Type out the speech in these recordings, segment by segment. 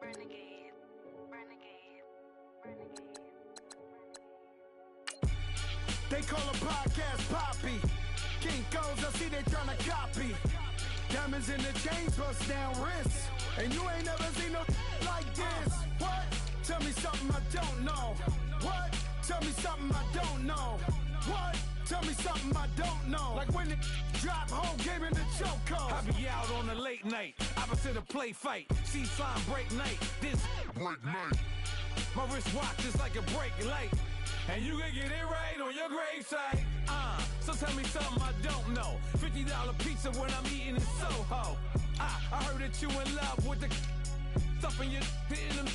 Renegade, renegade, renegade. They call a podcast Poppy. Kinkos, I see they tryna copy. Diamonds in the chains, bust down wrists. And you ain't never seen no like this. What? Tell me something I don't know. What? Tell me something I don't know. What? Tell me something I don't know. Like when it drop, whole game in the chokehold. I be out on a late night, opposite a play fight. See sign break night, this break night. My wristwatch is like a break light. And you can get it right on your gravesite. So tell me something I don't know. $50 pizza when I'm eating in Soho. I heard that you in love with the stuff in your hitting them.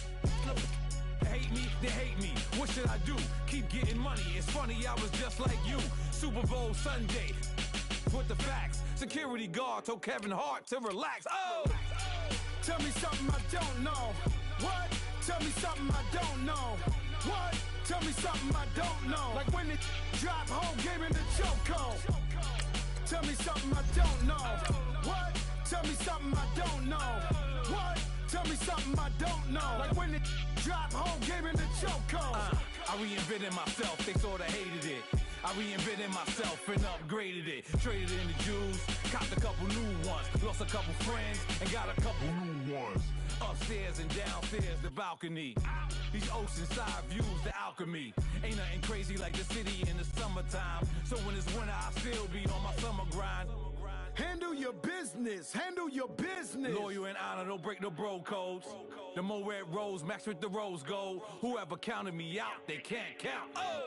Hate me, they hate me. What should I do? Keep getting money. It's funny, I was just like you. Super Bowl Sunday with the facts. Security guard told Kevin Hart to relax. Oh! Tell me something I don't know. What? Tell me something I don't know. What? Tell me something I don't know. Like when it drop, whole game in the chokehold. Tell me something I don't know. What? Tell me something I don't know. What? Tell me something I don't know. Like when it drop, whole game in the chokehold. I reinvented myself, they sorta hated it. I reinvented myself and upgraded it. Traded in the Jews, copped a couple new ones. Lost a couple friends and got a couple new ones. Upstairs and downstairs, the balcony. These oceanside views, the alchemy. Ain't nothing crazy like the city in the summertime. So when it's winter, I still be on my summer grind. Handle your business, handle your business. Loyal and honor, don't break no bro codes. The more red rose, max with the rose gold. Whoever counted me out, they can't count. Oh!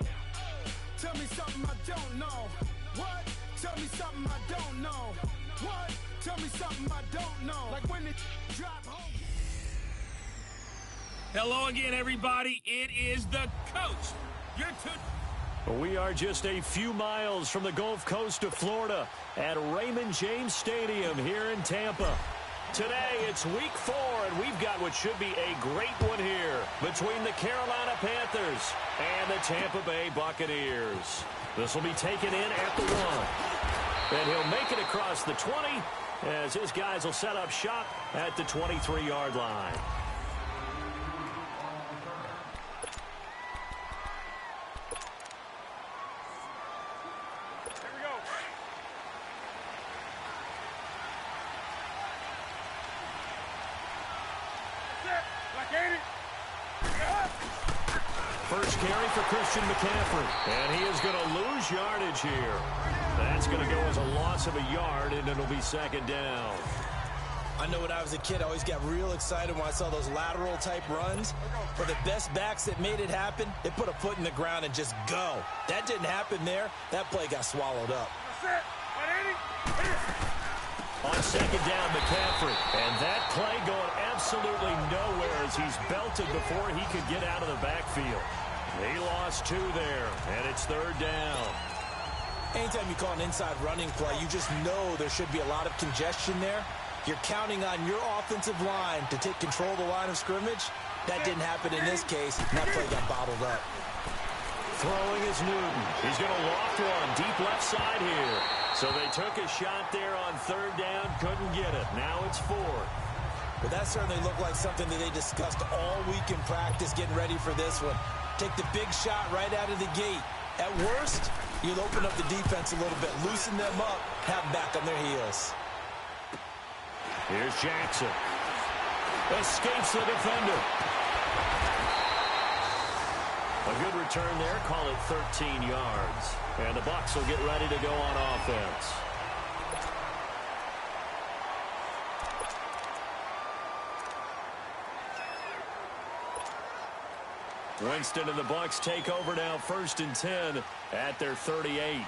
Tell me something I don't know. What? Tell me something I don't know. What? Tell me something I don't know. Like when it drop home. Hello again, everybody. It is the coach. You're tuned. We are just a few miles from the Gulf Coast of Florida at Raymond James Stadium here in Tampa. Today, it's week 4, and we've got what should be a great one here between the Carolina Panthers and the Tampa Bay Buccaneers. This will be taken in at the 1. And he'll make it across the 20 as his guys will set up shop at the 23-yard line. First carry for Christian McCaffrey, and he is going to lose yardage here. That's going to go as a loss of a yard, and it'll be second down. I know when I was a kid, I always got real excited when I saw those lateral-type runs. For the best backs that made it happen, they put a foot in the ground and just go. That didn't happen there. That play got swallowed up. On second down, McCaffrey. And that play going absolutely nowhere as he's belted before he could get out of the backfield. He lost 2 there, and it's third down. Anytime you call an inside running play, you just know there should be a lot of congestion there. You're counting on your offensive line to take control of the line of scrimmage. That didn't happen in this case, and that play got bottled up. Throwing is Newton. He's going to loft one deep left side here. So they took a shot there on third down, couldn't get it. Now it's 4. But that certainly looked like something that they discussed all week in practice getting ready for this one. Take the big shot right out of the gate. At worst, you'll open up the defense a little bit, loosen them up, have them back on their heels. Here's Jackson. Escapes the defender. A good return there, call it 13 yards. And the Bucs will get ready to go on offense. Winston and the Bucs take over now, 1st and 10 at their 38.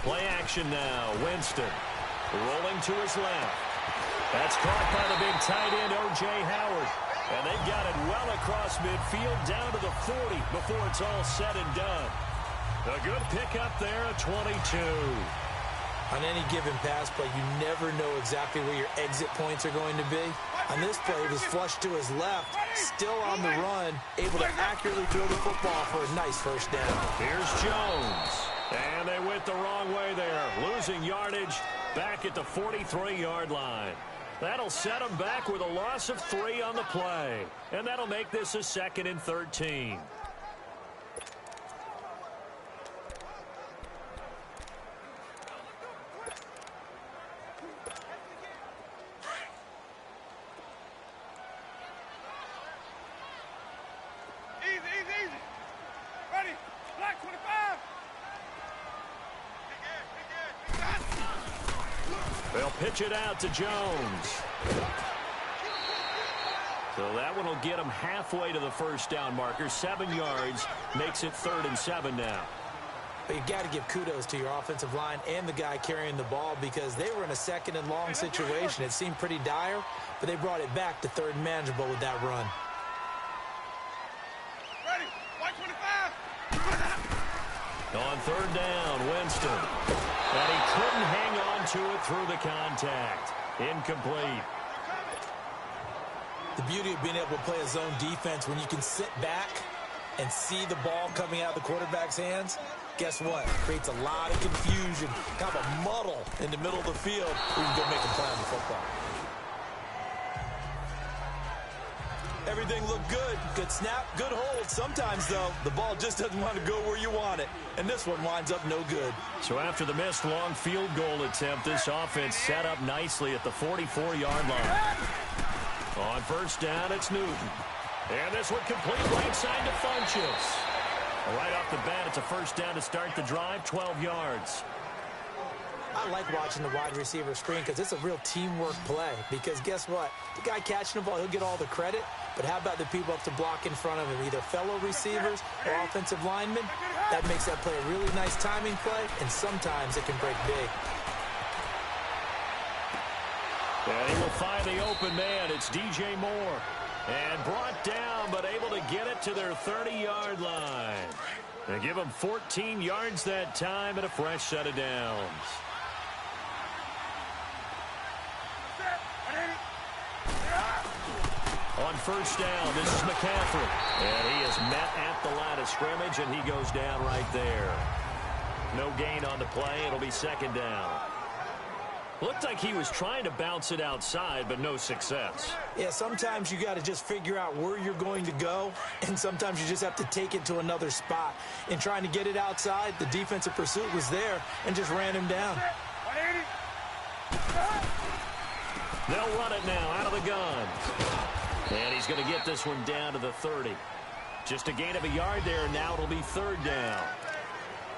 Play action now. Winston rolling to his left. That's caught by the big tight end, O.J. Howard. And they've got it well across midfield down to the 40 before it's all said and done. A good pickup there at 22. On any given pass play, you never know exactly where your exit points are going to be. On this play, it was flushed to his left, still on the run, able to accurately throw the football for a nice first down. Here's Jones. And they went the losing yardage back at the 43-yard line. That'll set them back with a loss of 3 on the play. And that'll make this a 2nd and 13. Easy. Ready. Black 25. They'll pitch it out to Jones. So that one will get them halfway to the first down marker. 7 yards makes it 3rd and 7 now. But you got to give kudos to your offensive line and the guy carrying the ball because they were in a 2nd and long situation. It seemed pretty dire, but they brought it back to 3rd and manageable with that run. Ready. White 25. On 3rd down, Winston. And he couldn't hang on to it through the contact. Incomplete. The beauty of being able to play a zone defense when you can sit back and see the ball coming out of the quarterback's hands, guess what? It creates a lot of confusion, kind of a muddle in the middle of the field where you can go make a play on the football. Everything looked good. Good snap, good hold. Sometimes, though, the ball just doesn't want to go where you want it. And this one winds up no good. So after the missed long field goal attempt, this offense set up nicely at the 44-yard line. On 1st down, it's Newton. And this one complete right side to Funchess. Right off the bat, it's a 1st down to start the drive, 12 yards. I like watching the wide receiver screen because it's a real teamwork play. Because guess what? The guy catching the ball, he'll get all the credit. But how about the people up to block in front of him, either fellow receivers or offensive linemen? That makes that play a really nice timing play, and sometimes it can break big. And he will find the open man. It's DJ Moore. And brought down, but able to get it to their 30-yard line. They give him 14 yards that time and a fresh set of downs. On 1st down, this is McCaffrey. And he is met at the line of scrimmage, and he goes down right there. No gain on the play. It'll be 2nd down. Looked like he was trying to bounce it outside, but no success. Yeah, sometimes you got to just figure out where you're going to go, and sometimes you just have to take it to another spot. In trying to get it outside, the defensive pursuit was there and just ran him down. They'll run it now out of the gun. And he's going to get this one down to the 30. Just a gain of a yard there. Now it'll be 3rd down.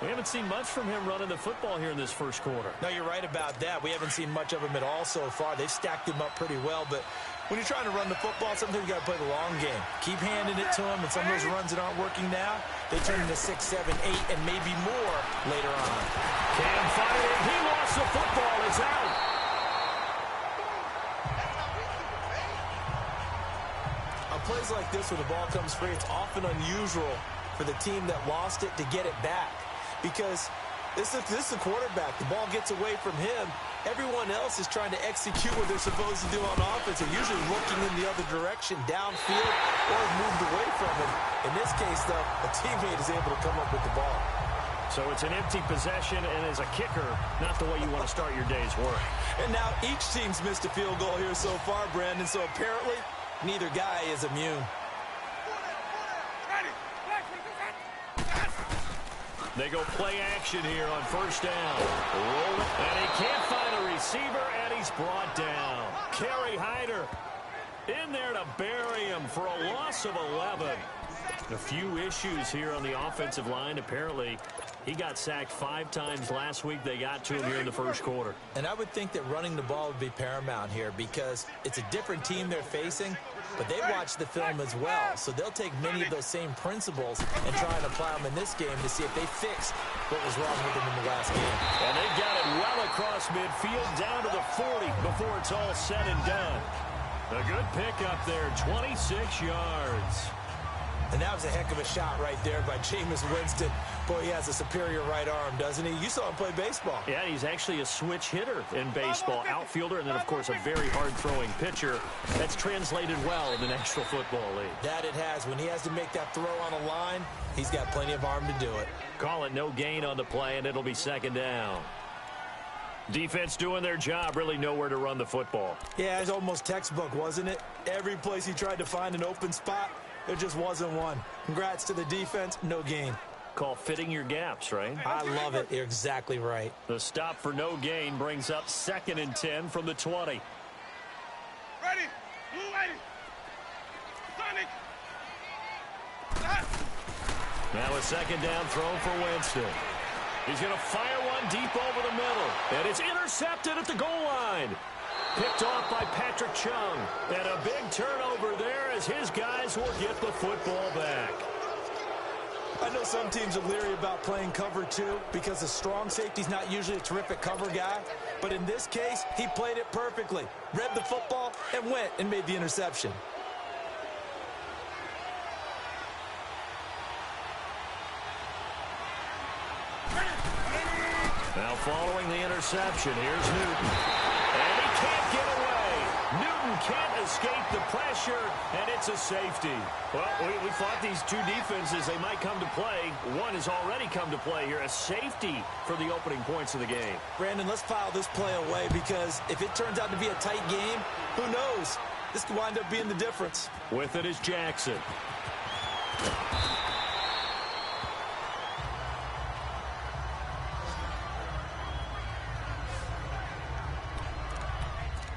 We haven't seen much from him running the football here in this first quarter. No, you're right about that. We haven't seen much of him at all so far. They've stacked him up pretty well, but when you're trying to run the football, sometimes you got to play the long game. Keep handing it to him, and some of those runs that aren't working now, they turn into 6, 7, 8, and maybe more later on. Cam fired. He lost the football. It's out. On plays like this, when the ball comes free, it's often unusual for the team that lost it to get it back. Because this is the quarterback. The ball gets away from him. Everyone else is trying to execute what they're supposed to do on offense. They're usually looking in the other direction, downfield, or moved away from him. In this case, though, a teammate is able to come up with the ball. So it's an empty possession, and as a kicker, not the way you want to start your day's work. And now each team's missed a field goal here so far, Brandon, so apparently neither guy is immune. They go play action here on 1st down. Roll it, and he can't find a receiver, and he's brought down. Kerry Hyder in there to bury him for a loss of 11. A few issues here on the offensive line. Apparently, he got sacked 5 times last week. They got to him here in the first quarter. And I would think that running the ball would be paramount here because it's a different team they're facing, but they watch the film as well. So they'll take many of those same principles and try and apply them in this game to see if they fix what was wrong with them in the last game. And they got it well across midfield down to the 40 before it's all said and done. A good pickup there, 26 yards. And that was a heck of a shot right there by Jameis Winston. Boy, he has a superior right arm, doesn't he? You saw him play baseball. Yeah, he's actually a switch hitter in baseball. Outfielder, and then, of course, a very hard-throwing pitcher. That's translated well in the National Football League. That it has. When he has to make that throw on a line, he's got plenty of arm to do it. Call it no gain on the play, and it'll be 2nd down. Defense doing their job, really nowhere to run the football. Yeah, it's almost textbook, wasn't it? Every place he tried to find an open spot, there just wasn't one. Congrats to the defense, no gain. Call fitting your gaps, right? I love it. You're exactly right. The stop for no gain brings up 2nd and 10 from the 20. Ready. Blue lady. Sonic. Now a 2nd down throw for Winston. He's going to fire one deep over the middle. And it's intercepted at the goal line. Picked off by Patrick Chung. And a big turnover there as his guys will get the football back. I know some teams are leery about playing cover 2 because a strong safety's not usually a terrific cover guy. But in this case, he played it perfectly. Read the football and went and made the interception. Now following the interception, here's Newton. And he can't get away. Newton can't escape the pressure, and it's a safety. Well, we thought these two defenses, they might come to play. One has already come to play here, a safety for the opening points of the game. Brandon, let's file this play away because if it turns out to be a tight game, who knows? This could wind up being the difference. With it is Jackson.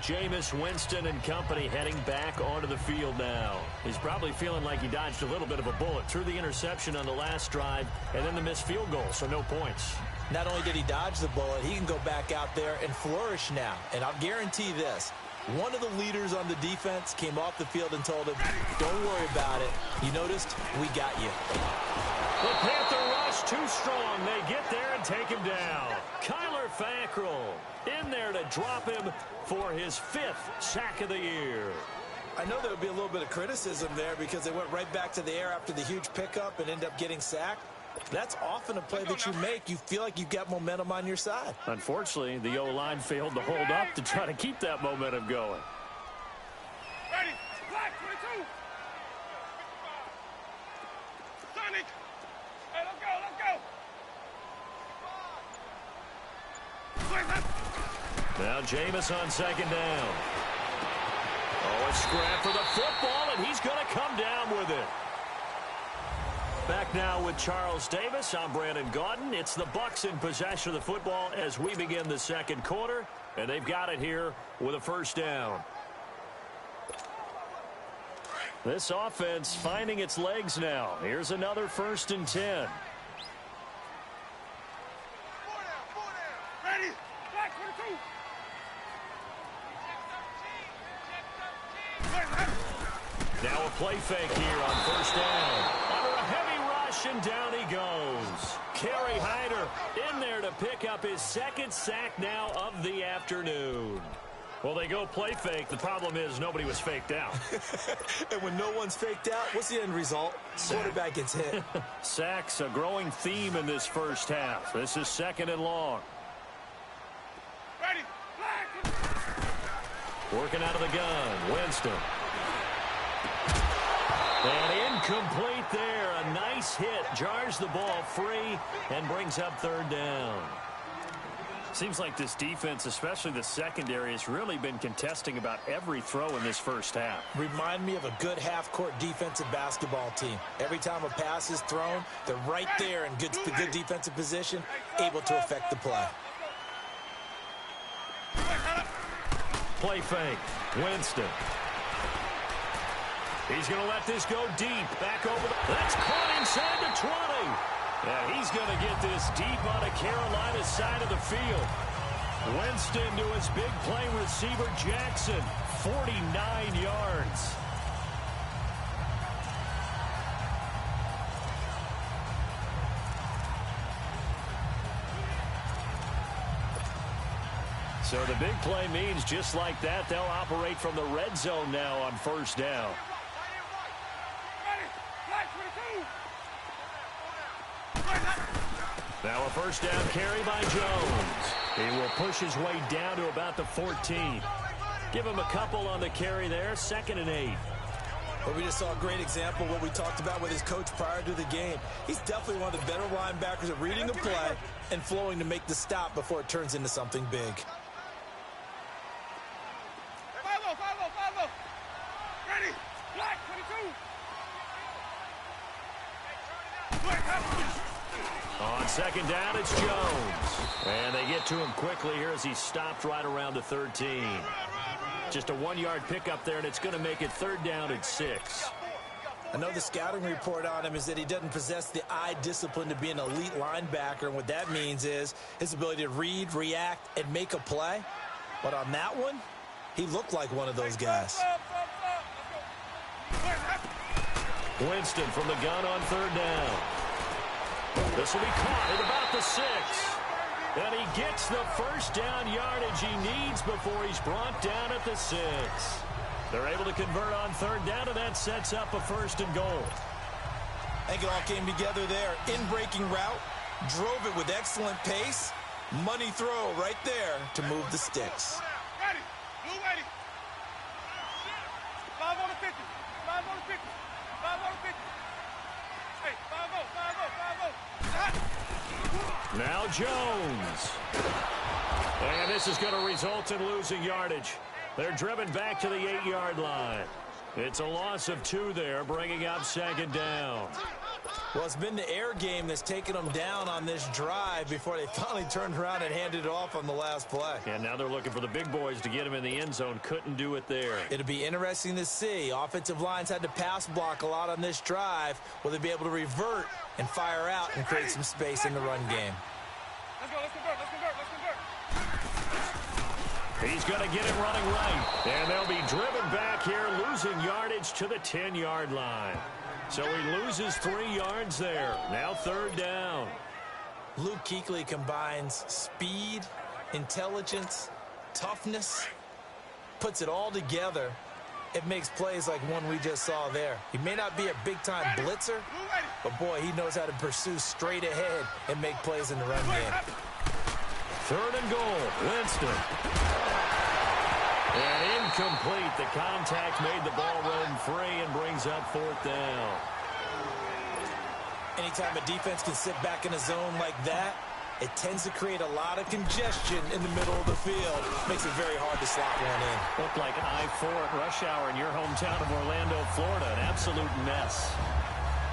Jameis Winston and company heading back onto the field now. He's probably feeling like he dodged a little bit of a bullet. Threw the interception on the last drive and then the missed field goal, so no points. Not only did he dodge the bullet, he can go back out there and flourish now. And I'll guarantee this. One of the leaders on the defense came off the field and told him, don't worry about it. You noticed? We got you. The Panther rush too strong. They get there and take him down. Kyler Fackrell in there to drop him for his 5th sack of the year. I know there would be a little bit of criticism there because they went right back to the air after the huge pickup and ended up getting sacked. That's often a play that you make. You feel like you've got momentum on your side. Unfortunately, the O-line failed to hold up to try to keep that momentum going. Ready. Black 22. Sonic. Hey, let's go. Now Jameis on 2nd down. Oh, a scrap for the football, and he's going to come down with it. Back now with Charles Davis. I'm Brandon Gaudin. It's the Bucs in possession of the football as we begin the 2nd quarter, and they've got it here with a 1st down. This offense finding its legs now. Here's another 1st and 10. Ready. Black 22. Now a play fake here on 1st down. Under a heavy rush, and down he goes. Kerry Hyder in there to pick up his 2nd sack now of the afternoon. Well, they go play fake. The problem is nobody was faked out. And when no one's faked out, what's the end result? Quarterback gets hit. Sacks, a growing theme in this 1st half. This is 2nd and long. Ready. Black. Working out of the gun, Winston. And incomplete there. A nice hit. Jars the ball free and brings up 3rd down. Seems like this defense, especially the secondary, has really been contesting about every throw in this 1st half. Remind me of a good half-court defensive basketball team. Every time a pass is thrown, they're right there in the good defensive position, able to affect the play. Play fake. Winston. He's going to let this go deep. Back over that's caught inside the 20. Yeah, he's going to get this deep on the Carolina side of the field. Winston to his big play receiver Jackson. 49 yards. So the big play means just like that, they'll operate from the red zone now on 1st down. Now a 1st down carry by Jones. He will push his way down to about the 14. Give him a couple on the carry there. 2nd and 8. But we just saw a great example of what we talked about with his coach prior to the game. He's definitely one of the better linebackers at reading a play and flowing to make the stop before it turns into something big. Ready? Black 22. On second down, it's Jones. And they get to him quickly here as he's stopped right around the 13. Just a 1-yard pickup there, and it's going to make it third down at 6. I know the scouting report on him is that he doesn't possess the eye discipline to be an elite linebacker, and what that means is his ability to read, react, and make a play. But on that one, he looked like one of those guys. Winston from the gun on third down. This will be caught at about the 6. And he gets the first down yardage he needs before he's brought down at the 6. They're able to convert on third down, and that sets up a first and goal. I think it all came together there. In-breaking route, drove it with excellent pace. Money throw right there to move the sticks. Ready? Blue ready. 5 on the 50. 5 on the 50. 5 on the 50. Hey, 5-0, 5-0, 5-0. Now Jones. And this is going to result in losing yardage. They're driven back to the 8-yard line. It's a loss of 2 there, bringing up second down. Well, it's been the air game that's taken them down on this drive before they finally turned around and handed it off on the last play. And now they're looking for the big boys to get him in the end zone. Couldn't do it there. It'll be interesting to see. Offensive lines had to pass block a lot on this drive. Will they be able to revert and fire out and create some space in the run game? Let's go, let's convert, let's convert, let's convert. He's going to get it running right. And they'll be driven back here, losing yardage to the 10-yard line. So he loses 3 yards there. Now third down. Luke Kuechly combines speed, intelligence, toughness, puts it all together. It makes plays like one we just saw there. He may not be a big-time blitzer, but, boy, he knows how to pursue straight ahead and make plays in the run game. Third and goal, Winston. And incomplete. The contact made the ball run free and brings up fourth down. Anytime a defense can sit back in a zone like that, it tends to create a lot of congestion in the middle of the field. Makes it very hard to slot one in. Looked like I-4 at rush hour in your hometown of Orlando, Florida. An absolute mess.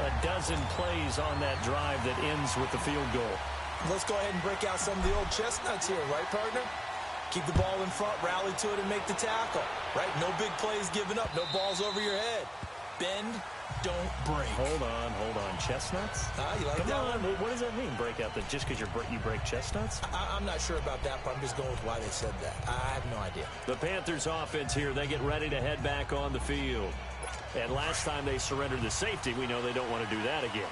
A dozen plays on that drive that ends with the field goal. Let's go ahead and break out some of the old chestnuts here, right, partner? Keep the ball in front, rally to it, and make the tackle. Right? No big plays given up. No balls over your head. Bend, don't break. Hold on. Chestnuts? You like Come that on. one? What does that mean, break out? That just because you break chestnuts? I'm not sure about that, but I'm just going with why they said that. I have no idea. The Panthers offense here, they get ready to head back on the field. And last time they surrendered the safety, we know they don't want to do that again.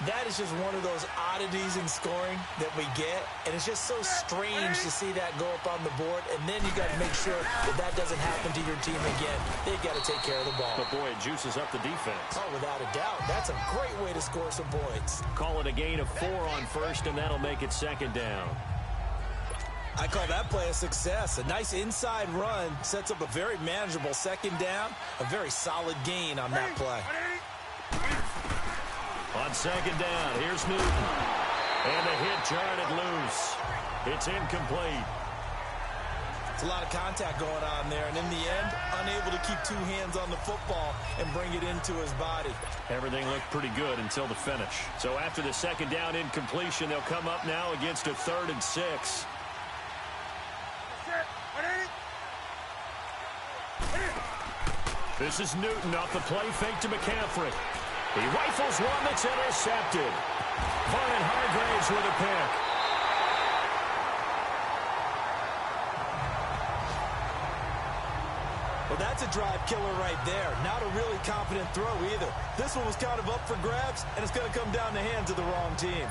That is just one of those oddities in scoring that we get, and it's just so strange to see that go up on the board, and then you got to make sure that doesn't happen to your team again. They've got to take care of the ball. But, boy, it juices up the defense. Oh, without a doubt. That's a great way to score some points. Call it a gain of 4 on first, and that'll make it second down. I call that play a success. A nice inside run sets up a very manageable second down, a very solid gain on that play. On second down, here's Newton. And the hit jarred it loose. It's incomplete. It's a lot of contact going on there, and in the end, unable to keep 2 hands on the football and bring it into his body. Everything looked pretty good until the finish. So after the second down incompletion, they'll come up now against a 3rd and 6. This is Newton off the play fake to McCaffrey. He rifles one that's intercepted. Vernon Hargraves with a pick. Well, that's a drive killer right there. Not a really confident throw either. This one was kind of up for grabs, and it's going to come down the hands of the wrong team.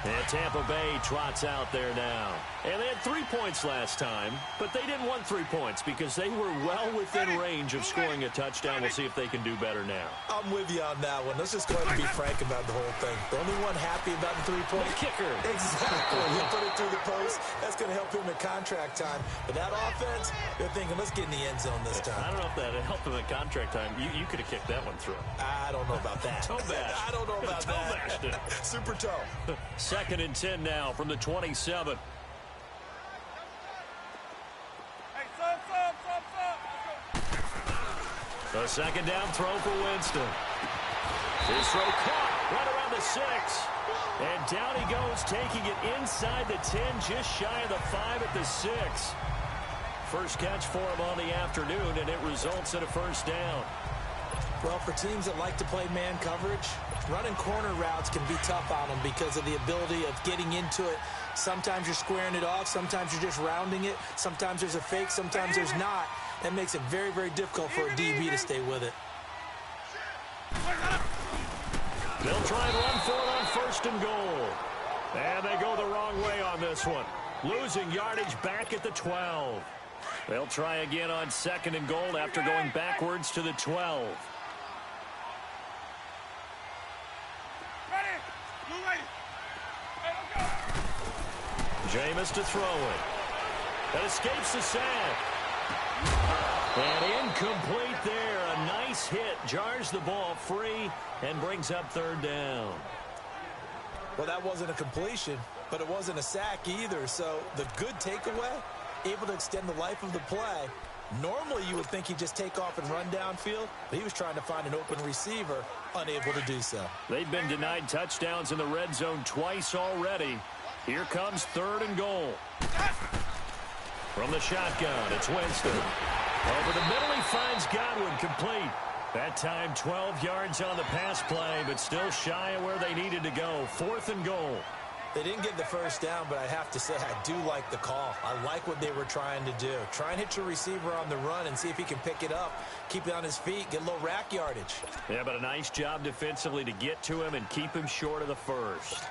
And Tampa Bay trots out there now. And they had 3 points last time, but they didn't want 3 points because they were well within range of scoring a touchdown. We'll see if they can do better now. I'm with you on that one. Let's just go ahead and be frank about the whole thing. The only one happy about the 3-point kicker. Exactly. He'll put it through the post. That's going to help him in contract time. But that offense, they're thinking, let's get in the end zone this time. I don't know if that helped him in contract time. You could have kicked that one through. I don't know about that. Toe bash. I don't know about Toe bashed it. Super toe. 2nd and 10 now from the 27. The second down throw for Winston. His throw caught right around the 6. And down he goes, taking it inside the 10, just shy of the 5 at the 6. First catch for him on the afternoon, and it results in a first down. Well, for teams that like to play man coverage, running corner routes can be tough on them because of the ability of getting into it. Sometimes you're squaring it off. Sometimes you're just rounding it. Sometimes there's a fake. Sometimes there's not. That makes it very, very difficult for a DB to stay with it. They'll try and run for it on 1st and goal. And they go the wrong way on this one. Losing yardage back at the 12. They'll try again on 2nd and goal after going backwards to the 12. Jameis to throw it. That escapes the sack. And incomplete there. A nice hit. Jars the ball free and brings up 3rd down. Well, that wasn't a completion, but it wasn't a sack either. So the good takeaway, able to extend the life of the play. Normally you would think he'd just take off and run downfield, but he was trying to find an open receiver, unable to do so. They've been denied touchdowns in the red zone twice already. Here comes 3rd and goal. From the shotgun, it's Winston. Over the middle, he finds Godwin, complete. That time 12 yards on the pass play, but still shy of where they needed to go. 4th and goal. They didn't get the first down, but I have to say I do like the call. I like what they were trying to do. Try and hit your receiver on the run and see if he can pick it up, keep it on his feet, get a little rack yardage. Yeah, but a nice job defensively to get to him and keep him short of the first.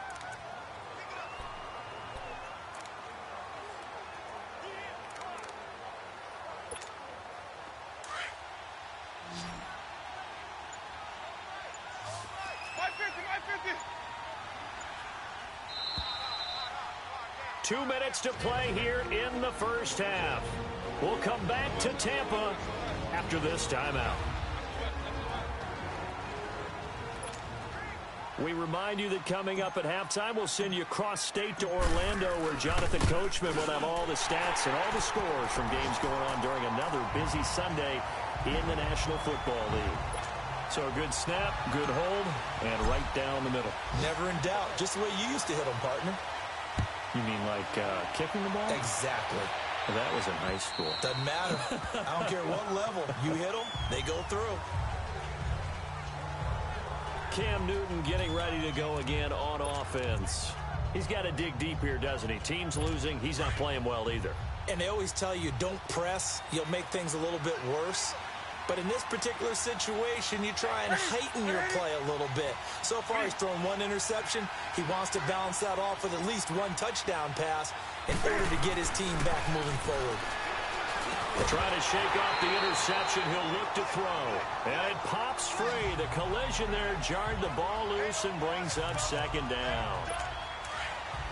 Two minutes to play here in the first half. We'll come back to Tampa after this timeout. We remind you that coming up at halftime, we'll send you cross-state to Orlando, where Jonathan Coachman will have all the stats and all the scores from games going on during another busy Sunday in the National Football League. So a good snap, good hold, and right down the middle. Never in doubt. Just the way you used to hit them, partner. You mean like kicking the ball? Exactly. Well, that was in high school. Doesn't matter. I don't care what level. You hit them, they go through. Cam Newton getting ready to go again on offense. He's got to dig deep here, doesn't he? Team's losing. He's not playing well either. And they always tell you, don't press. You'll make things a little bit worse. But in this particular situation, you try and heighten your play a little bit. So far, he's thrown one interception. He wants to balance that off with at least one touchdown pass in order to get his team back moving forward. Trying to shake off the interception. He'll look to throw. And it pops free. The collision there jarred the ball loose and brings up 2nd down.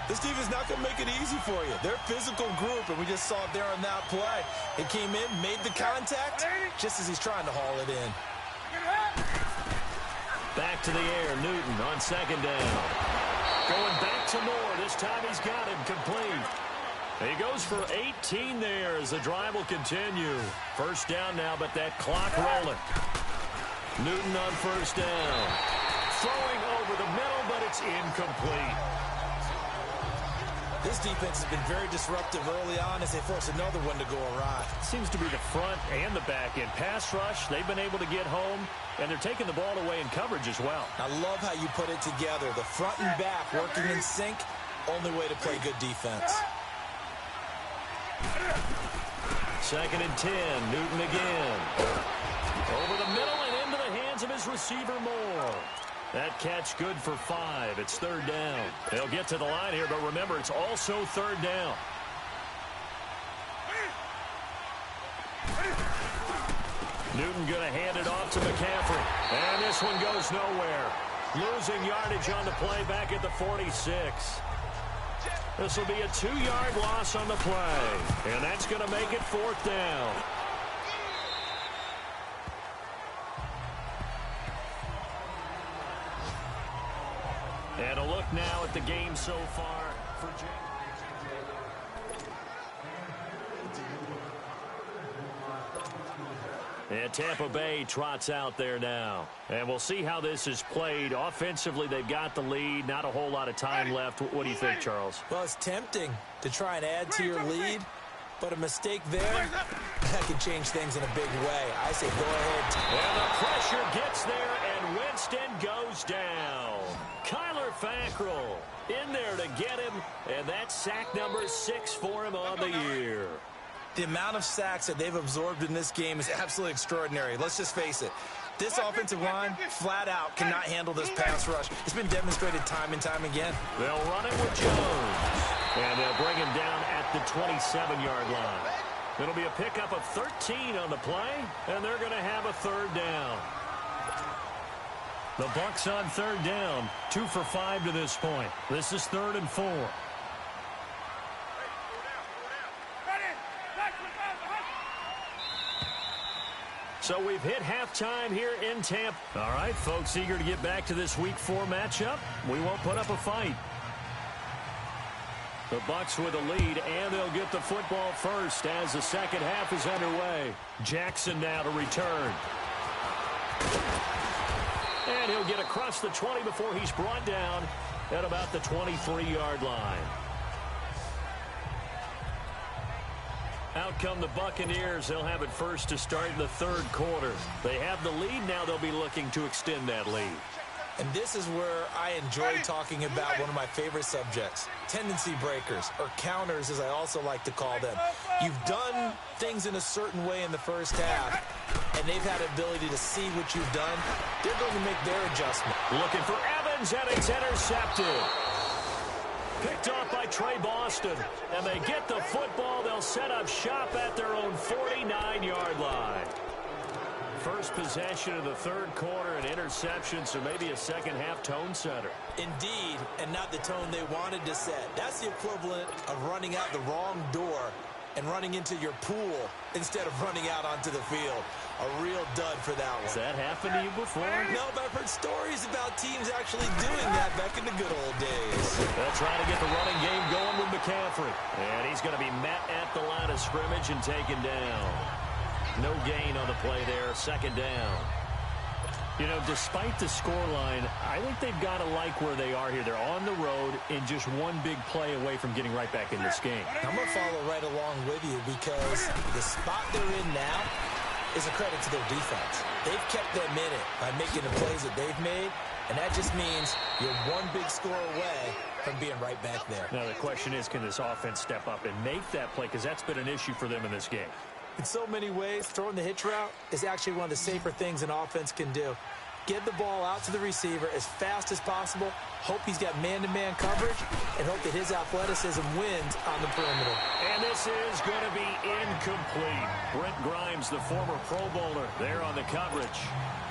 This team is not going to make it easy for you. They're a physical group, and we just saw it there on that play. He came in, made the contact, just as he's trying to haul it in. Back to the air, Newton on 2nd down. Going back to Moore. This time he's got him complete. He goes for 18 there as the drive will continue. First down now, but that clock rolling. Newton on 1st down. Throwing over the middle, but it's incomplete. This defense has been very disruptive early on as they force another one to go awry. Seems to be the front and the back end. Pass rush, they've been able to get home, and they're taking the ball away in coverage as well. I love how you put it together. The front and back working in sync, only way to play good defense. 2nd and 10, Newton again. Over the middle and into the hands of his receiver, Moore. That catch good for 5. It's 3rd down. They'll get to the line here, but remember, it's also 3rd down. Newton going to hand it off to McCaffrey. And this one goes nowhere. Losing yardage on the play back at the 46. This will be a 2-yard loss on the play. And that's going to make it 4th down. And a look now at the game so far for James. And Tampa Bay trots out there now. And we'll see how this is played. Offensively, they've got the lead. Not a whole lot of time left. What do you think, Charles? Well, it's tempting to try and add to your lead, but a mistake there, that could change things in a big way. I say go ahead. And the pressure gets there, and Winston goes down. Kyler Fackrell in there to get him, and that's sack number 6 for him on the year. The amount of sacks that they've absorbed in this game is absolutely extraordinary. Let's just face it. This offensive line, flat out, cannot handle this pass rush. It's been demonstrated time and time again. They'll run it with Jones. And they'll bring him down at the 27-yard line. It'll be a pickup of 13 on the play, and they're going to have a third down. The Bucs on third down, 2 for 5 to this point. This is 3rd and 4. So we've hit halftime here in Tampa. All right, folks, eager to get back to this Week 4 matchup. We won't put up a fight. The Bucs with a lead, and they'll get the football first as the second half is underway. Jackson now to return. And he'll get across the 20 before he's brought down at about the 23-yard line. Out come the Buccaneers. They'll have it first to start in the third quarter. They have the lead. Now they'll be looking to extend that lead. And this is where I enjoy talking about one of my favorite subjects, tendency breakers, or counters as I also like to call them. You've done things in a certain way in the first half, and they've had the ability to see what you've done. They're going to make their adjustment. Looking for Evans, and it's intercepted. Picked off by Trey Boston, and they get the football. They'll set up shop at their own 49-yard line. First possession of the third quarter, an interception, so maybe a second-half tone setter. Indeed, and not the tone they wanted to set. That's the equivalent of running out the wrong door and running into your pool instead of running out onto the field. A real dud for that one. Has that happened to you before? No, but I've heard stories about teams actually doing that back in the good old days. They'll try to get the running game going with McCaffrey. And he's going to be met at the line of scrimmage and taken down. No gain on the play there, second down. You know, despite the scoreline, I think they've got to like where they are here. They're on the road and just one big play away from getting right back in this game. I'm going to follow right along with you because the spot they're in now is a credit to their defense. They've kept them in it by making the plays that they've made, and that just means you're one big score away from being right back there. Now, the question is, can this offense step up and make that play? Because that's been an issue for them in this game. In so many ways, throwing the hitch route is actually one of the safer things an offense can do. Get the ball out to the receiver as fast as possible, hope he's got man-to-man coverage, and hope that his athleticism wins on the perimeter. And this is going to be incomplete. Brent Grimes, the former Pro Bowler, there on the coverage.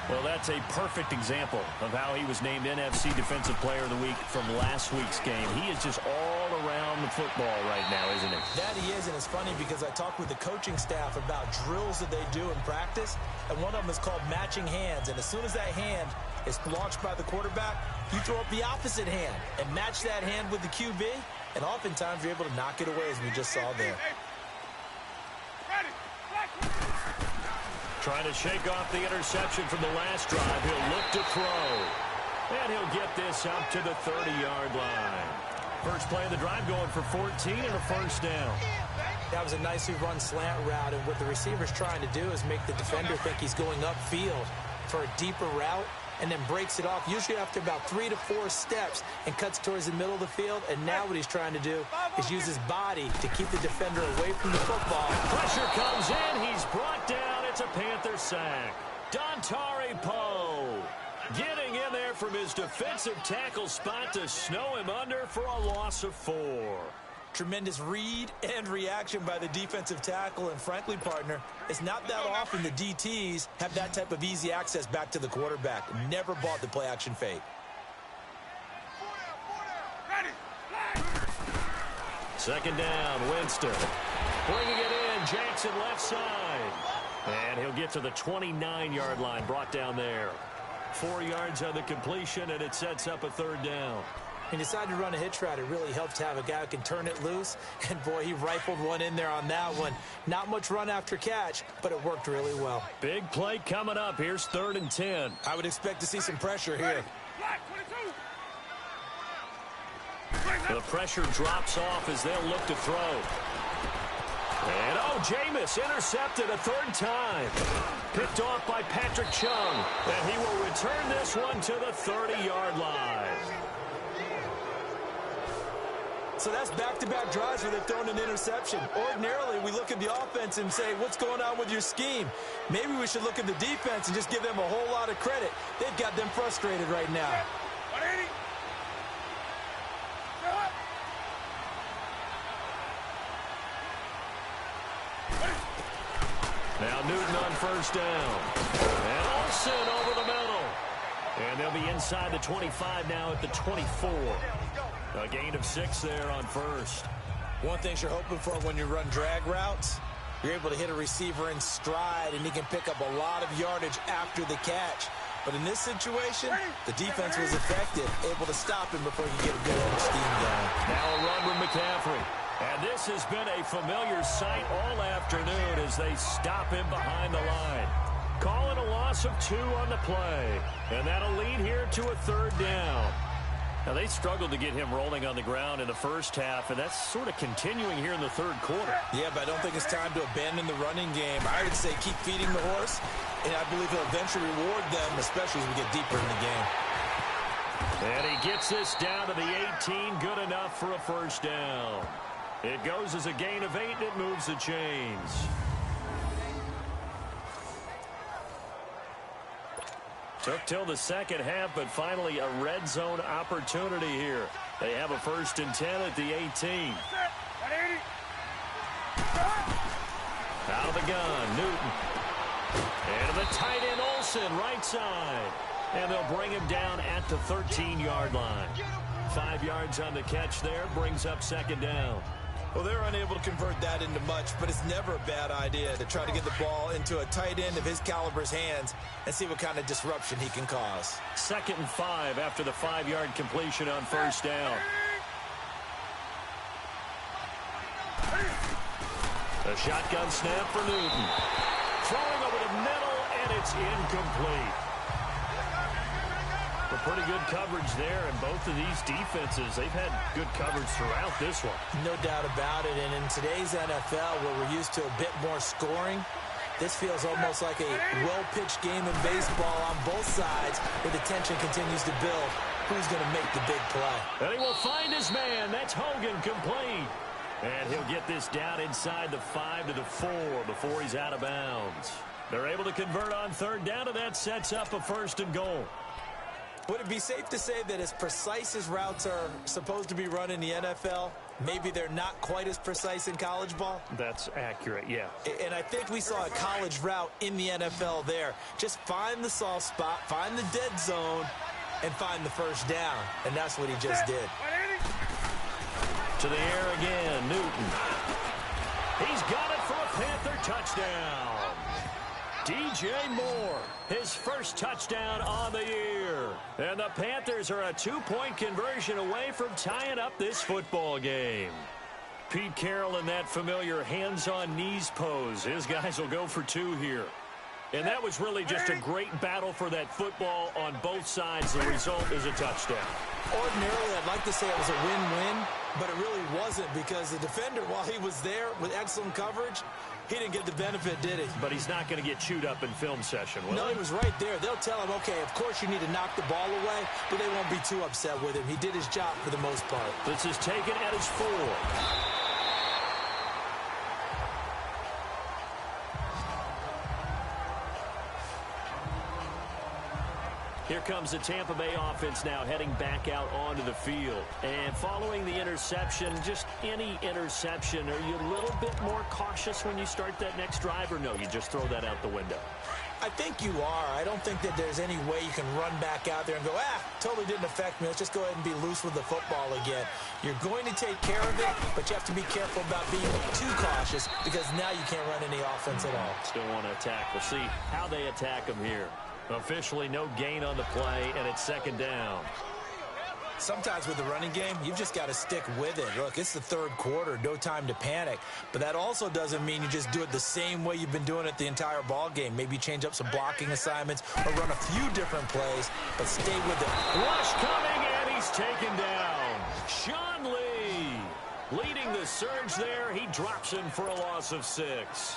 Well, that's a perfect example of how he was named NFC Defensive Player of the Week from last week's game. He is just all around the football right now, isn't he? That he is, and it's funny because I talked with the coaching staff about drills that they do in practice, and one of them is called matching hands. And as soon as that hand is launched by the quarterback, you throw up the opposite hand and match that hand with the QB, and oftentimes you're able to knock it away, as we just saw there. Trying to shake off the interception from the last drive. He'll look to throw. And he'll get this up to the 30-yard line. First play of the drive going for 14 and a first down. That was a nicely run slant route, and what the receiver's trying to do is make the defender think he's going upfield for a deeper route and then breaks it off, usually after about 3 to 4 steps, and cuts towards the middle of the field. And now what he's trying to do is use his body to keep the defender away from the football. Pressure comes in. He's brought down. It's a Panther sack. Dontari Poe getting in there from his defensive tackle spot to snow him under for a loss of 4. Tremendous read and reaction by the defensive tackle, and frankly, partner, it's not that often the DTs have that type of easy access back to the quarterback. Never bought the play-action fake. Second down, Winston. Bringing it in, Jackson left side. And he'll get to the 29-yard line, brought down there. 4 yards on the completion, and it sets up a third down. He decided to run a hitch route. It really helped to have a guy who can turn it loose. And, boy, he rifled one in there on that one. Not much run after catch, but it worked really well. Big play coming up. Here's 3rd and 10. I would expect to see some pressure here. The pressure drops off as they'll look to throw. And, Jameis intercepted a 3rd time. Picked off by Patrick Chung. And he will return this one to the 30-yard line. So that's back-to-back drives where they've thrown an interception. Ordinarily, we look at the offense and say, what's going on with your scheme? Maybe we should look at the defense and just give them a whole lot of credit. They've got them frustrated right now. Now Newton on 1st down. And Olsen over the middle. And they'll be inside the 25 now at the 24. A gain of 6 there on 1st. One thing you're hoping for when you run drag routes, you're able to hit a receiver in stride, and he can pick up a lot of yardage after the catch. But in this situation, the defense was effective, able to stop him before he get a good steam going. Now a run with McCaffrey. And this has been a familiar sight all afternoon as they stop him behind the line. Calling a loss of 2 on the play. And that'll lead here to a 3rd down. Now, they struggled to get him rolling on the ground in the first half, and that's sort of continuing here in the 3rd quarter. Yeah, but I don't think it's time to abandon the running game. I would say keep feeding the horse, and I believe he'll eventually reward them, especially as we get deeper in the game. And he gets this down to the 18, good enough for a 1st down. It goes as a gain of 8, and it moves the chains. Took till the second half, but finally a red zone opportunity here. They have a 1st and 10 at the 18. Out of the gun, Newton. And to the tight end, Olsen, right side. And they'll bring him down at the 13-yard line. 5 yards on the catch there, brings up 2nd down. Well, they're unable to convert that into much, but it's never a bad idea to try to get the ball into a tight end of his caliber's hands and see what kind of disruption he can cause. 2nd and 5 after the 5-yard completion on 1st down. A shotgun snap for Newton. Throwing over the middle, and it's incomplete. But pretty good coverage there, and both of these defenses, they've had good coverage throughout this one. No doubt about it, and in today's NFL, where we're used to a bit more scoring, this feels almost like a well-pitched game in baseball on both sides, where the tension continues to build. Who's going to make the big play? And he will find his man. That's Hogan, complete. And he'll get this down inside the 5 to the 4 before he's out of bounds. They're able to convert on 3rd down, and that sets up a 1st and goal. Would it be safe to say that as precise as routes are supposed to be run in the NFL, maybe they're not quite as precise in college ball? That's accurate, yeah. And I think we saw a college route in the NFL there. Just find the soft spot, find the dead zone, and find the 1st down. And that's what he just did. To the air again, Newton. He's got it for a Panther touchdown. DJ Moore, his 1st touchdown on the year. And the Panthers are a 2-point conversion away from tying up this football game. Pete Carroll in that familiar hands-on knees pose. His guys will go for 2 here. And that was really just a great battle for that football on both sides. The result is a touchdown. Ordinarily, I'd like to say it was a win-win, but it really wasn't because the defender, while he was there with excellent coverage, he didn't get the benefit, did he? But he's not going to get chewed up in film session, will he? No, he was right there. They'll tell him, okay, of course you need to knock the ball away, but they won't be too upset with him. He did his job for the most part. This is taken at his 4. Here comes the Tampa Bay offense now heading back out onto the field. And following the interception, just any interception, are you a little bit more cautious when you start that next drive, or no, you just throw that out the window? I think you are. I don't think that there's any way you can run back out there and go, totally didn't affect me. Let's just go ahead and be loose with the football again. You're going to take care of it, but you have to be careful about being too cautious because now you can't run any offense at all. Still want to attack. We'll see how they attack them here. Officially no gain on the play, and it's 2nd down. Sometimes with the running game, you've just got to stick with it. Look, it's the third quarter, no time to panic. But that also doesn't mean you just do it the same way you've been doing it the entire ball game. Maybe change up some blocking assignments or run a few different plays, but stay with it. Rush coming, and he's taken down. Sean Lee leading the surge there. He drops him for a loss of 6.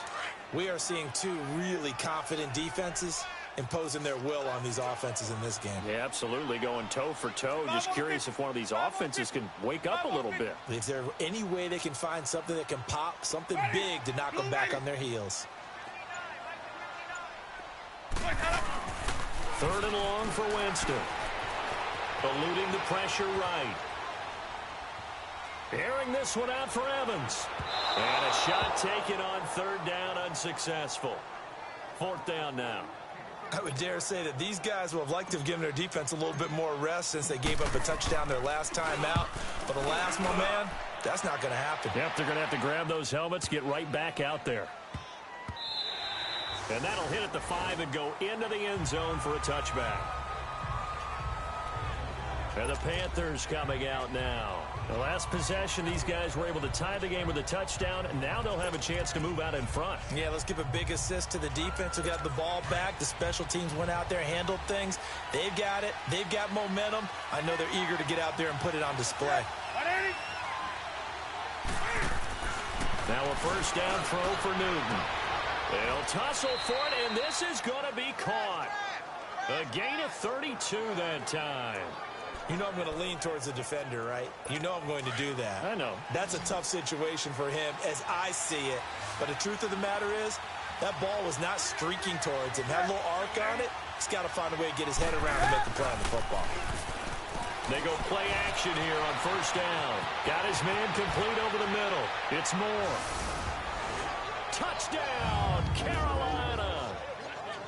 We are seeing two really confident defenses imposing their will on these offenses in this game. Yeah, absolutely, going toe for toe. Just curious if one of these offenses can wake up a little bit. Is there any way they can find something that can pop, something big to knock them back on their heels? 3rd and long for Winston. Eluding the pressure right. Airing this one out for Evans. And a shot taken on 3rd down, unsuccessful. 4th down now. I would dare say that these guys will have liked to have given their defense a little bit more rest since they gave up a touchdown their last time out. But alas, my man, that's not going to happen. Yep, they're going to have to grab those helmets, get right back out there. And that'll hit at the 5 and go into the end zone for a touchback. And the Panthers coming out now. The last possession, these guys were able to tie the game with a touchdown, and now they'll have a chance to move out in front. Yeah, let's give a big assist to the defense who got the ball back. The special teams went out there, handled things. They've got it. They've got momentum. I know they're eager to get out there and put it on display. Now a 1st down throw for Newton. They'll tussle for it, and this is going to be caught. A gain of 32 that time. You know I'm going to lean towards the defender, right? You know I'm going to do that. I know. That's a tough situation for him as I see it. But the truth of the matter is, that ball was not streaking towards him. Had a little arc on it. He's got to find a way to get his head around and make the play on the football. They go play action here on 1st down. Got his man complete over the middle. It's Moore. Touchdown, Carolina.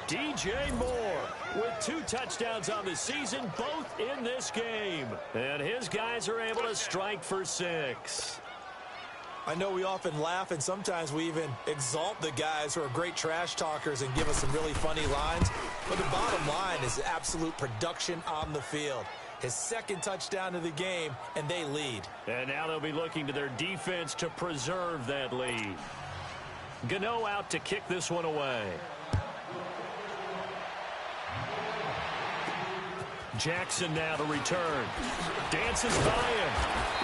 DJ Moore with 2 touchdowns on the season, both in this game. And his guys are able to strike for 6. I know we often laugh and sometimes we even exalt the guys who are great trash talkers and give us some really funny lines. But the bottom line is absolute production on the field. His 2nd touchdown of the game, and they lead. And now they'll be looking to their defense to preserve that lead. Gano out to kick this one away. Jackson now to return. Dances by him.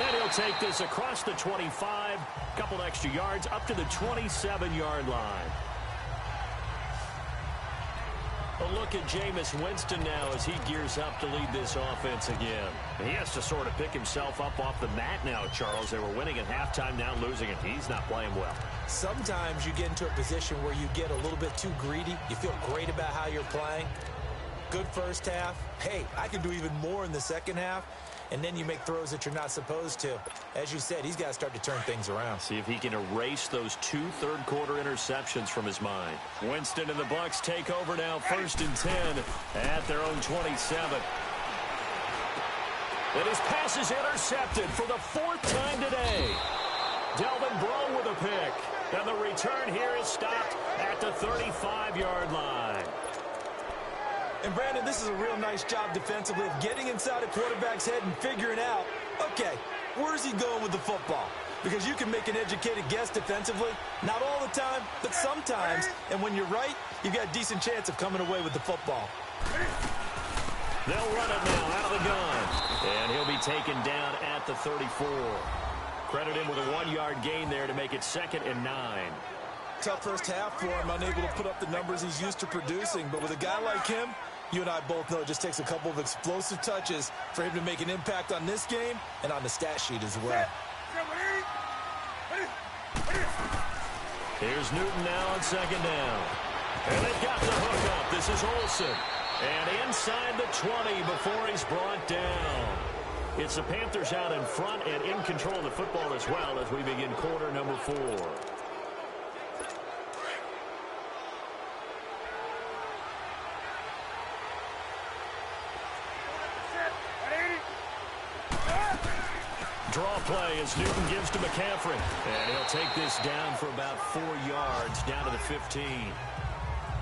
And he'll take this across the 25. Couple extra yards up to the 27-yard line. A look at Jameis Winston now as he gears up to lead this offense again. He has to sort of pick himself up off the mat now, Charles. They were winning at halftime, now losing it. He's not playing well. Sometimes you get into a position where you get a little bit too greedy. You feel great about how you're playing. Good first half. Hey, I can do even more in the second half. And then you make throws that you're not supposed to. As you said, he's got to start to turn things around. See if he can erase those 2 third-quarter interceptions from his mind. Winston and the Bucs take over now, 1st and 10 at their own 27. And his pass is intercepted for the 4th time today. Delvin Breaux with a pick. And the return here is stopped at the 35-yard line. And, Brandon, this is a real nice job defensively of getting inside a quarterback's head and figuring out, okay, where's he going with the football? Because you can make an educated guess defensively, not all the time, but sometimes. And when you're right, you've got a decent chance of coming away with the football. They'll run it now out of the gun. And he'll be taken down at the 34. Credit him with a 1-yard gain there to make it 2nd and 9. Tough first half for him, unable to put up the numbers he's used to producing. But with a guy like him, you and I both know it just takes a couple of explosive touches for him to make an impact on this game and on the stat sheet as well. Here's Newton now on 2nd down. And they've got the hook up. This is Olsen. And inside the 20 before he's brought down. It's the Panthers out in front and in control of the football as well as we begin quarter number 4. Draw play as Newton gives to McCaffrey. And he'll take this down for about 4 yards, down to the 15.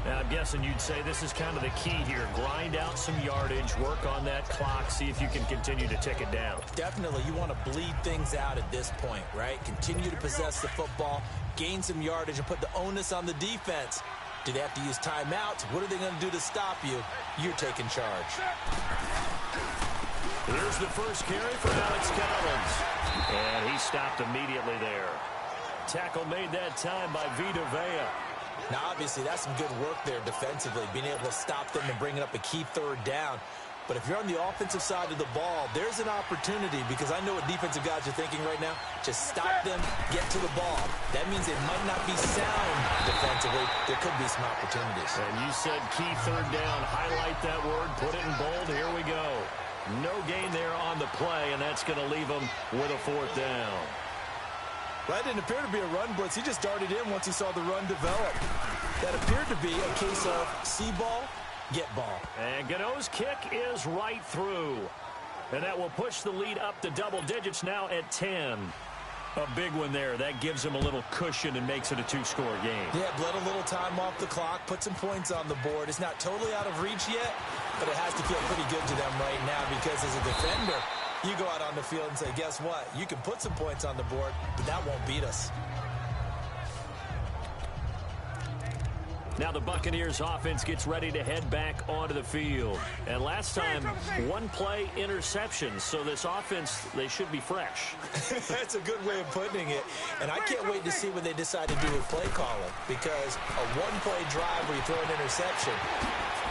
Now, I'm guessing you'd say this is kind of the key here. Grind out some yardage, work on that clock, see if you can continue to tick it down. Definitely, you want to bleed things out at this point, right? Continue to possess the football, gain some yardage, and put the onus on the defense. Do they have to use timeouts? What are they going to do to stop you? You're taking charge. Here's the first carry for Alex Collins. And he stopped immediately there. Tackle made that time by Vita Vea. Now, obviously, that's some good work there defensively, being able to stop them and bringing up a key third down. But if you're on the offensive side of the ball, there's an opportunity, because I know what defensive guys are thinking right now. Just stop them, get to the ball. That means they might not be sound defensively. There could be some opportunities. And you said key third down. Highlight that word, put it in bold. Here we go. No gain there on the play, and that's going to leave them with a fourth down. That didn't appear to be a run blitz. He just darted in once he saw the run develop. That appeared to be a case of see ball, get ball. And Gano's kick is right through. And that will push the lead up to double digits now at 10. A big one there. That gives them a little cushion and makes it a two-score game. Yeah, bled a little time off the clock, put some points on the board. It's not totally out of reach yet, but it has to feel pretty good to them right now, because as a defender, you go out on the field and say, guess what? You can put some points on the board, but that won't beat us. Now the Buccaneers offense gets ready to head back onto the field. And last time, one play interception. So this offense, they should be fresh. That's a good way of putting it. And I can't wait to see what they decide to do with play calling, because a one-play drive where you throw an interception,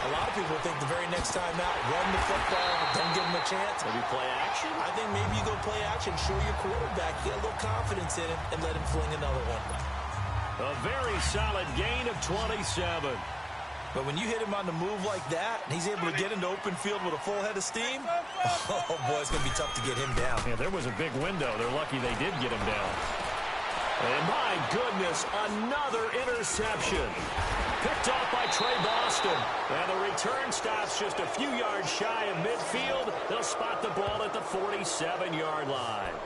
a lot of people think the very next time out, run the football, don't give them a chance. Maybe play action? I think maybe you go play action, show your quarterback, get a little confidence in him, and let him fling another one. A very solid gain of 27. But when you hit him on the move like that, and he's able to get into open field with a full head of steam, oh boy, it's going to be tough to get him down. Yeah, there was a big window. They're lucky they did get him down. And my goodness, another interception. Picked off by Trey Boston. And the return stops just a few yards shy of midfield. They'll spot the ball at the 47-yard line.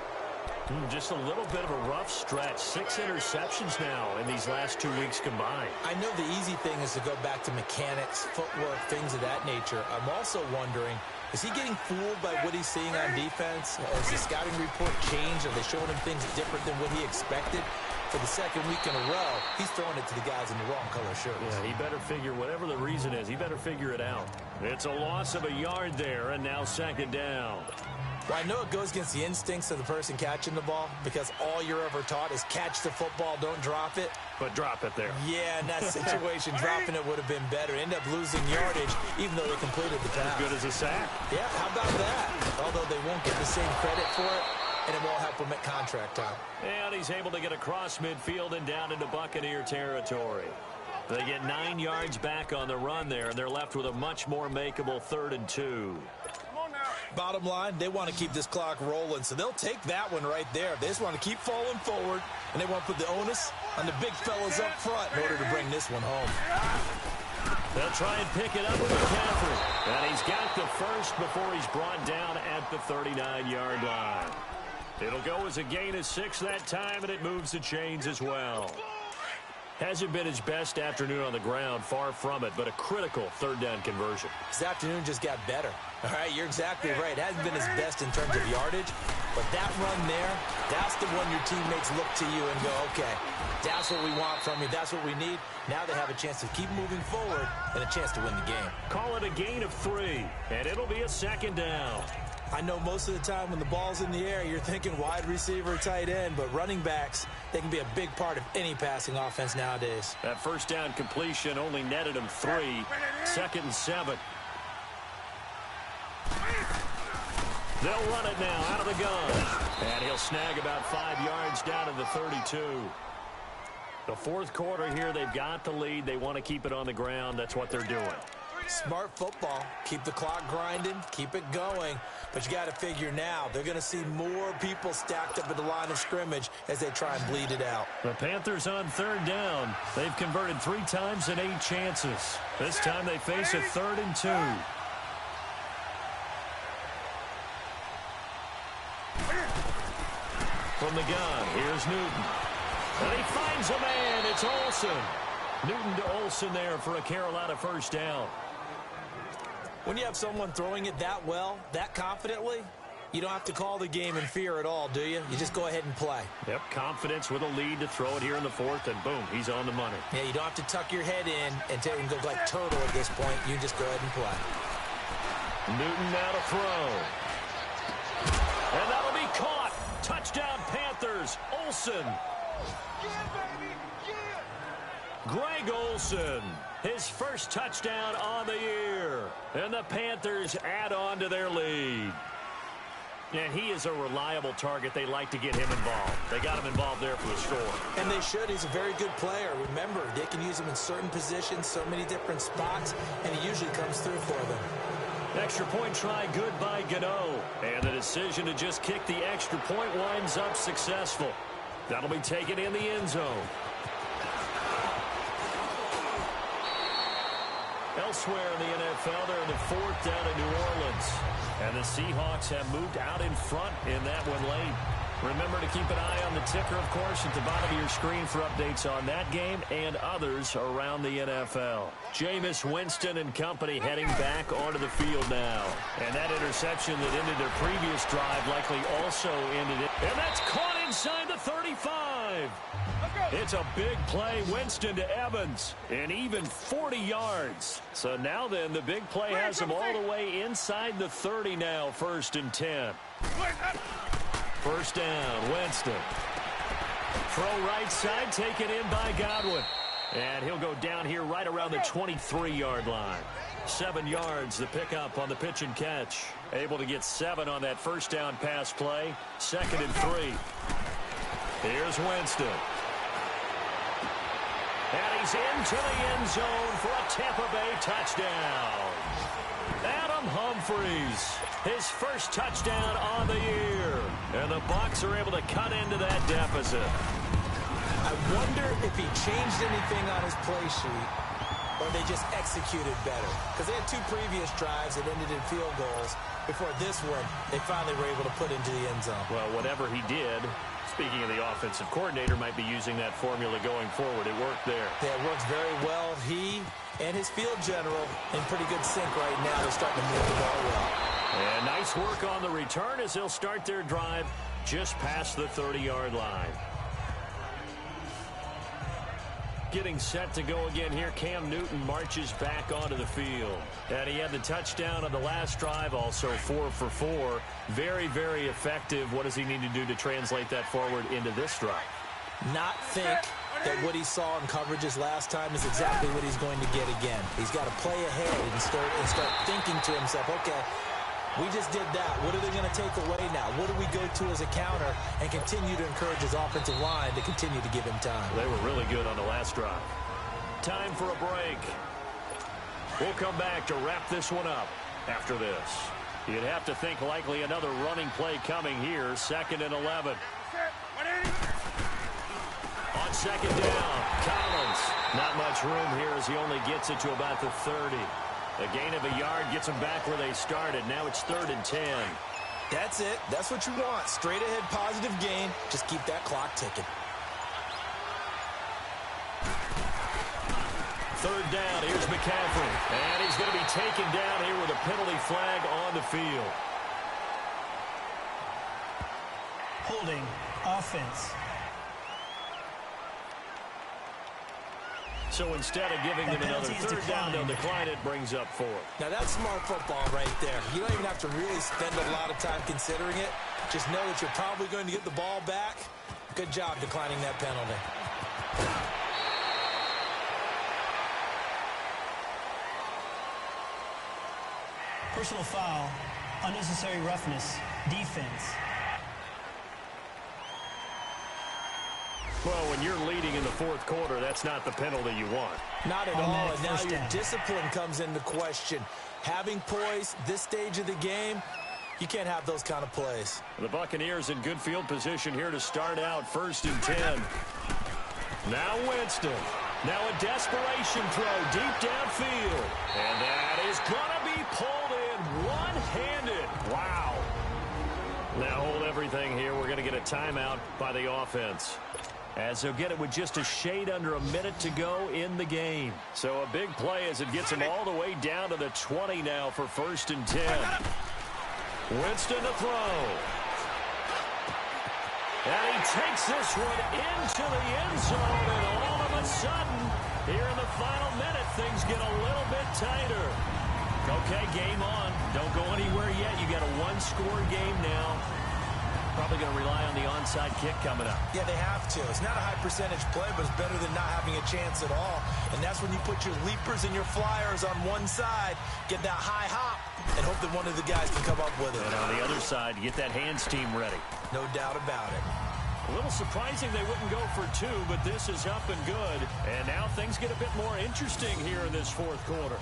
Just a little bit of a rough stretch. 6 interceptions now in these last 2 weeks combined. I know the easy thing is to go back to mechanics, footwork, things of that nature. I'm also wondering, is he getting fooled by what he's seeing on defense? Has the scouting report changed? Are they showing him things different than what he expected? For the second week in a row, he's throwing it to the guys in the wrong color shirts. Yeah, he better figure, whatever the reason is, he better figure it out. It's a loss of a yard there, and now second down. Well, I know it goes against the instincts of the person catching the ball, because all you're ever taught is catch the football, don't drop it. But drop it there. Yeah, in that situation, dropping it would have been better. End up losing yardage, even though they completed the pass. As good as a sack. Yeah, how about that? Although they won't get the same credit for it, and it won't help him at contract time. And he's able to get across midfield and down into Buccaneer territory. They get 9 yards back on the run there, and they're left with a much more makeable 3rd and 2. Bottom line, they want to keep this clock rolling, so they'll take that one right there. They just want to keep falling forward, and they want to put the onus on the big fellas up front in order to bring this one home. They'll try and pick it up with McCaffrey. And he's got the first before he's brought down at the 39-yard line. It'll go as a gain of 6 that time, and it moves the chains as well. Hasn't been his best afternoon on the ground, far from it, but a critical 3rd down conversion. This afternoon just got better. All right, you're exactly right. It hasn't been his best in terms of yardage, but that run there, that's the one your teammates look to you and go, okay, that's what we want from you. That's what we need. Now they have a chance to keep moving forward and a chance to win the game. Call it a gain of 3, and it'll be a 2nd down. I know most of the time when the ball's in the air, you're thinking wide receiver, tight end, but running backs, they can be a big part of any passing offense nowadays. That 1st down completion only netted him 3. 2nd and 7. They'll run it now out of the gun. And he'll snag about 5 yards down to the 32. The 4th quarter here, they've got the lead. They want to keep it on the ground. That's what they're doing. Smart football. Keep the clock grinding. Keep it going. But you got to figure now, they're going to see more people stacked up at the line of scrimmage as they try and bleed it out. The Panthers on 3rd down. They've converted 3 times in 8 chances. This time they face a 3rd and 2. From the gun, here's Newton. And he finds a man. It's Olsen. Newton to Olsen there for a Carolina first down. When you have someone throwing it that well, that confidently, you don't have to call the game in fear at all, do you? You just go ahead and play. Yep, confidence with a lead to throw it here in the fourth, and boom, he's on the money. Yeah, you don't have to tuck your head in and go like turtle at this point. You just go ahead and play. Newton now to throw. And that'll be caught. Touchdown, Panthers. Olsen. Greg Olsen, his first touchdown on the year. And the Panthers add on to their lead. And he is a reliable target. They like to get him involved. They got him involved there for the score. And they should. He's a very good player. Remember, they can use him in certain positions, so many different spots, and he usually comes through for them. Extra point try good by Gano. And the decision to just kick the extra point winds up successful. That'll be taken in the end zone. Elsewhere in the NFL, they're in the fourth down in New Orleans. And the Seahawks have moved out in front in that one late. Remember to keep an eye on the ticker, of course, at the bottom of your screen for updates on that game and others around the NFL. Jameis Winston and company heading back onto the field now. And that interception that ended their previous drive likely also ended it. And that's caught inside the 35. It's a big play. Winston to Evans. And even 40 yards. So now then, the big play has him all the way inside the 30 now, 1st and 10. First down, Winston. Throw right side, taken in by Godwin. And he'll go down here right around the 23-yard line. 7 yards, the pickup on the pitch and catch. Able to get 7 on that first down pass play. 2nd and 3. Here's Winston. And he's into the end zone for a Tampa Bay touchdown. Adam Humphries, his first touchdown on the year. And the Bucs are able to cut into that deficit. I wonder if he changed anything on his play sheet or they just executed better. Because they had 2 previous drives that ended in field goals. Before this one, they finally were able to put into the end zone. Well, whatever he did, speaking of the offensive coordinator, might be using that formula going forward. It worked there. Yeah, it works very well. He and his field general in pretty good sync right now. They're starting to move the ball well. And nice work on the return as they'll start their drive just past the 30-yard line. Getting set to go again here. Cam Newton marches back onto the field. And he had the touchdown on the last drive, also 4 for 4. Very, very effective. What does he need to do to translate that forward into this drive? Not think that what he saw in coverages last time is exactly what he's going to get again. He's got to play ahead and start thinking to himself, okay, we just did that. What are they going to take away now? What do we go to as a counter? And continue to encourage his offensive line to continue to give him time. They were really good on the last drive. Time for a break. We'll come back to wrap this one up after this. You'd have to think likely another running play coming here. 2nd and 11. On 2nd down, Collins. Not much room here as he only gets it to about the 30. A gain of a yard gets them back where they started. Now it's 3rd and 10. That's it. That's what you want. Straight ahead positive gain. Just keep that clock ticking. 3rd down. Here's McCaffrey. And he's going to be taken down here with a penalty flag on the field. Holding offense. So instead of giving them another 3rd down, they'll decline it, brings up 4th. Now that's smart football right there. You don't even have to really spend a lot of time considering it. Just know that you're probably going to get the ball back. Good job declining that penalty. Personal foul, unnecessary roughness, defense. Well, when you're leading in the 4th quarter, that's not the penalty you want. Not at all, and now your discipline comes into question. Having poise, this stage of the game, you can't have those kind of plays. The Buccaneers in good field position here to start out 1st and 10. Now Winston. Now a desperation throw deep downfield. And that is going to be pulled in one-handed. Wow. Now hold everything here. We're going to get a timeout by the offense. as they'll get it with just a shade under a minute to go in the game. So a big play as it gets him all the way down to the 20 now for 1st and 10. Winston to throw. And he takes this one into the end zone, and all of a sudden, here in the final minute, things get a little bit tighter. Okay, game on. Don't go anywhere yet. You got a one-score game now. Probably going to rely on the onside kick coming up. Yeah, they have to. It's not a high-percentage play, but it's better than not having a chance at all. And that's when you put your leapers and your flyers on one side, get that high hop, and hope that one of the guys can come up with it. And on the other side, you get that hands team ready. No doubt about it. A little surprising they wouldn't go for two, but this is up and good. And now things get a bit more interesting here in this 4th quarter.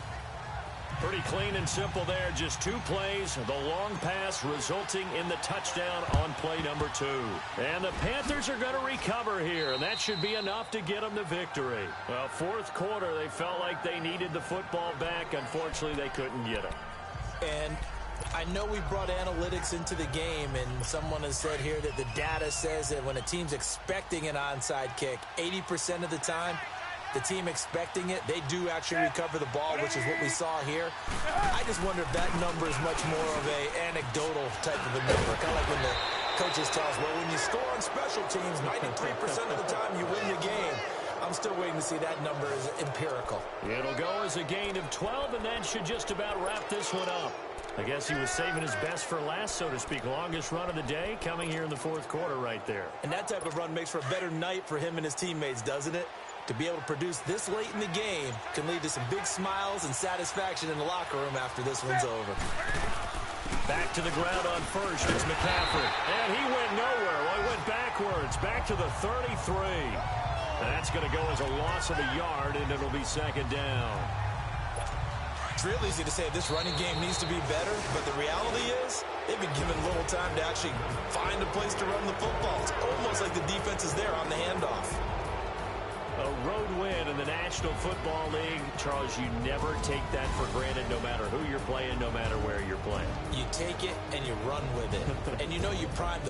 Pretty clean and simple there. Just 2 plays. The long pass resulting in the touchdown on play number 2. And the Panthers are going to recover here, and that should be enough to get them the victory. Well, 4th quarter, they felt like they needed the football back. Unfortunately, they couldn't get it. And I know we brought analytics into the game, and someone has said here that the data says that when a team's expecting an onside kick, 80% of the time, the team expecting it, they do actually recover the ball, which is what we saw here. I just wonder if that number is much more of a anecdotal type of a number, kind of like when the coaches tell us, well, when you score on special teams, 93% of the time you win the game. I'm still waiting to see that number is empirical. It'll go as a gain of 12, and that should just about wrap this one up. I guess he was saving his best for last, so to speak. Longest run of the day coming here in the 4th quarter right there. And that type of run makes for a better night for him and his teammates, doesn't it? To be able to produce this late in the game can lead to some big smiles and satisfaction in the locker room after this one's over. Back to the ground on first is McCaffrey. And he went nowhere. Well, he went backwards. Back to the 33. That's going to go as a loss of a yard, and it'll be 2nd down. It's real easy to say this running game needs to be better, but the reality is they've been given little time to actually find a place to run the football. It's almost like the defense is there on the handoff. A road win in the National Football League. Charles, you never take that for granted no matter who you're playing, no matter where you're playing. You take it and you run with it. And you know you primed the